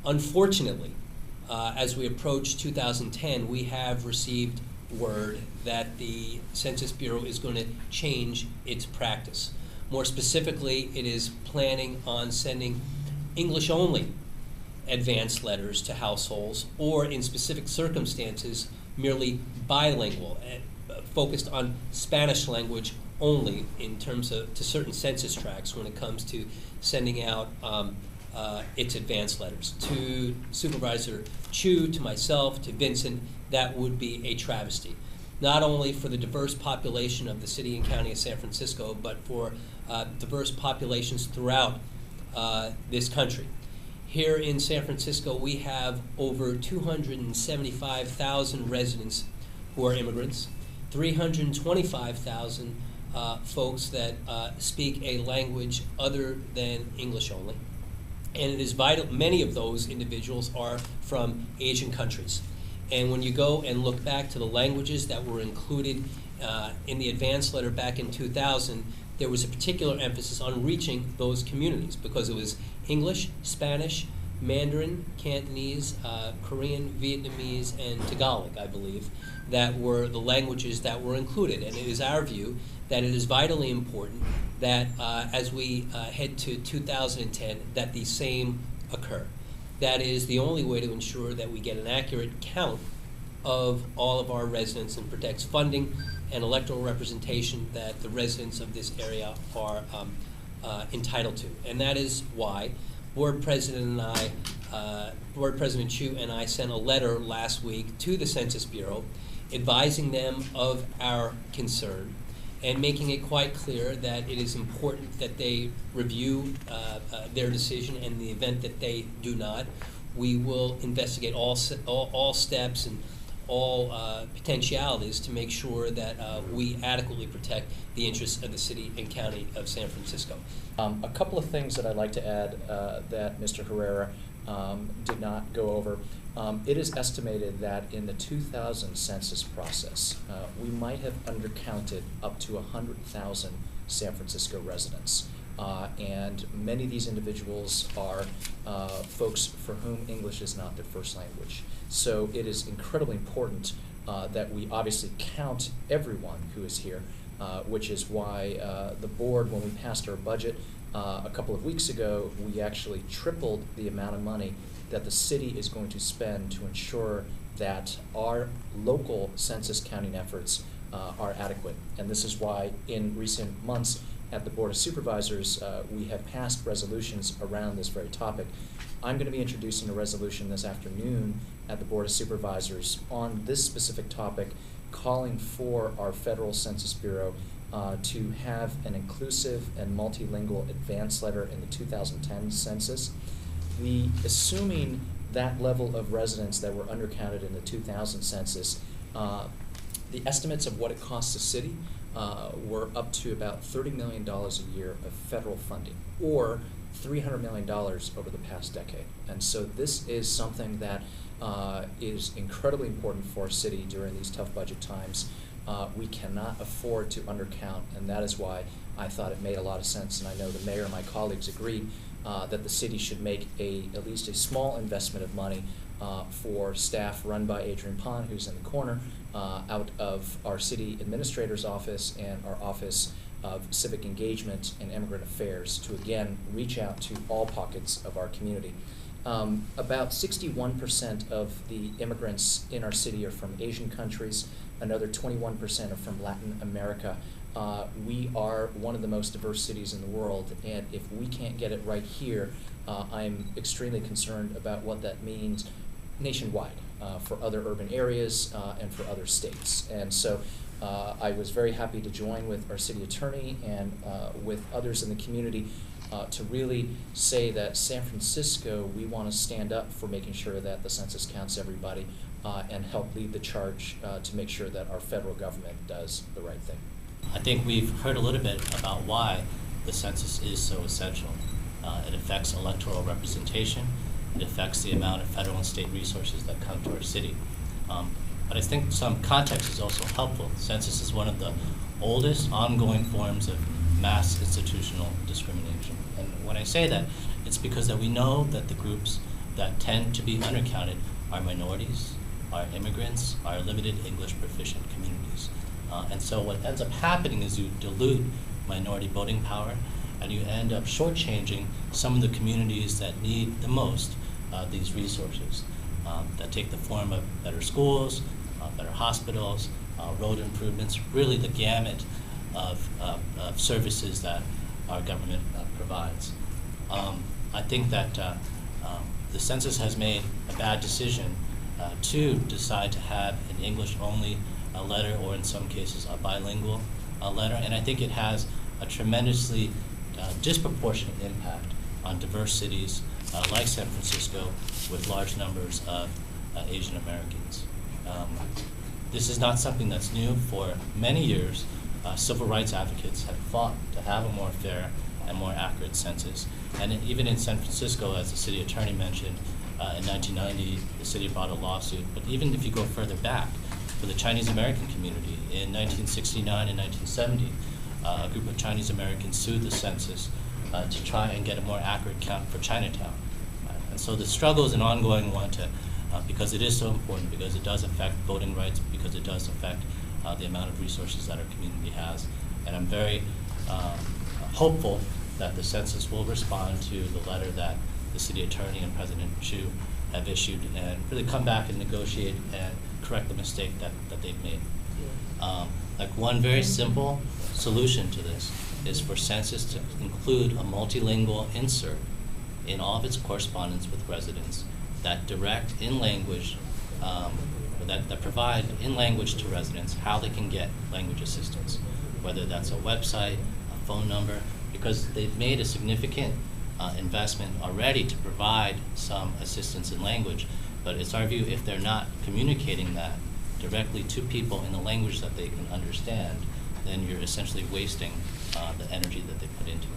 Unfortunately, as we approach 2010, we have received word that the Census Bureau is going to change its practice. More specifically, it is planning on sending English-only advance letters to households, or in specific circumstances, merely bilingual, focused on Spanish language only in terms of to certain census tracts when it comes to sending out its advance letters. To Supervisor Chiu, to myself, to Vincent, that would be a travesty, not only for the diverse population of the city and county of San Francisco, but for diverse populations throughout this country. Here in San Francisco, we have over 275,000 residents who are immigrants, 325,000 folks that speak a language other than English only. And it is vital, many of those individuals are from Asian countries. And when you go and look back to the languages that were included in the advance letter back in 2000, there was a particular emphasis on reaching those communities because it was English, Spanish, Mandarin, Cantonese, Korean, Vietnamese, and Tagalog, I believe, that were the languages that were included. And it is our view that it is vitally important that as we head to 2010, that the same occur. That is the only way to ensure that we get an accurate count of all of our residents and protects funding and electoral representation that the residents of this area are entitled to. And that is why Board President Chiu and I sent a letter last week to the Census Bureau advising them of our concern and making it quite clear that it is important that they review their decision, and in the event that they do not, we will investigate all steps and all potentialities to make sure that we adequately protect the interests of the city and county of San Francisco. A couple of things that I'd like to add that Mr. Herrera did not go over. It is estimated that in the 2000 census process, we might have undercounted up to 100,000 San Francisco residents. And many of these individuals are folks for whom English is not their first language. So it is incredibly important that we obviously count everyone who is here, which is why the board, when we passed our budget a couple of weeks ago, we actually tripled the amount of money that the city is going to spend to ensure that our local census counting efforts are adequate. And this is why in recent months at the Board of Supervisors, we have passed resolutions around this very topic. I'm going to be introducing a resolution this afternoon at the Board of Supervisors on this specific topic, calling for our Federal Census Bureau to have an inclusive and multilingual advance letter in the 2010 census. Assuming that level of residents that were undercounted in the 2000 census, the estimates of what it costs the city were up to about $30 million a year of federal funding, or $300 million over the past decade. And so this is something that is incredibly important for our city during these tough budget times. We cannot afford to undercount, and that is why I thought it made a lot of sense, and I know the mayor and my colleagues agreed that the city should make at least a small investment of money for staff run by Adrian Pond, who's in the corner, out of our city administrator's office and our office of civic engagement and immigrant affairs to again reach out to all pockets of our community. About 61% of the immigrants in our city are from Asian countries. Another 21% are from Latin America. We are one of the most diverse cities in the world, and if we can't get it right here, I'm extremely concerned about what that means nationwide for other urban areas and for other states. And so I was very happy to join with our city attorney and with others in the community to really say that San Francisco, we want to stand up for making sure that the census counts everybody and help lead the charge to make sure that our federal government does the right thing. I think we've heard a little bit about why the census is so essential. It affects electoral representation. It affects the amount of federal and state resources that come to our city. But I think some context is also helpful. The census is one of the oldest ongoing forms of mass institutional discrimination. And when I say that, it's because that we know that the groups that tend to be undercounted are minorities, are immigrants, are limited English proficient communities. And so what ends up happening is you dilute minority voting power, and you end up shortchanging some of the communities that need the most these resources that take the form of better schools, better hospitals, road improvements, really the gamut of services that our government provides. I think that the census has made a bad decision to decide to have an English-only letter, or in some cases a bilingual letter, and I think it has a tremendously disproportionate impact on diverse cities like San Francisco with large numbers of Asian Americans. This is not something that's new. For many years, civil rights advocates have fought to have a more fair and more accurate census. And even in San Francisco, as the city attorney mentioned, in 1990, the city brought a lawsuit. But even if you go further back, for the Chinese American community, in 1969 and 1970, a group of Chinese Americans sued the census to try and get a more accurate count for Chinatown. And so the struggle is an ongoing one because it is so important, because it does affect voting rights, because it does affect the amount of resources that our community has. And I'm very hopeful that the census will respond to the letter that the city attorney and President Chiu have issued and really come back and negotiate and correct the mistake that they've made. Like one very simple solution to this is for census to include a multilingual insert in all of its correspondence with residents that direct in language, that provide in language to residents how they can get language assistance, whether that's a website, a phone number, because they've made a significant investment already to provide some assistance in language. But it's our view, if they're not communicating that directly to people in the language that they can understand, then you're essentially wasting the energy that they put into it.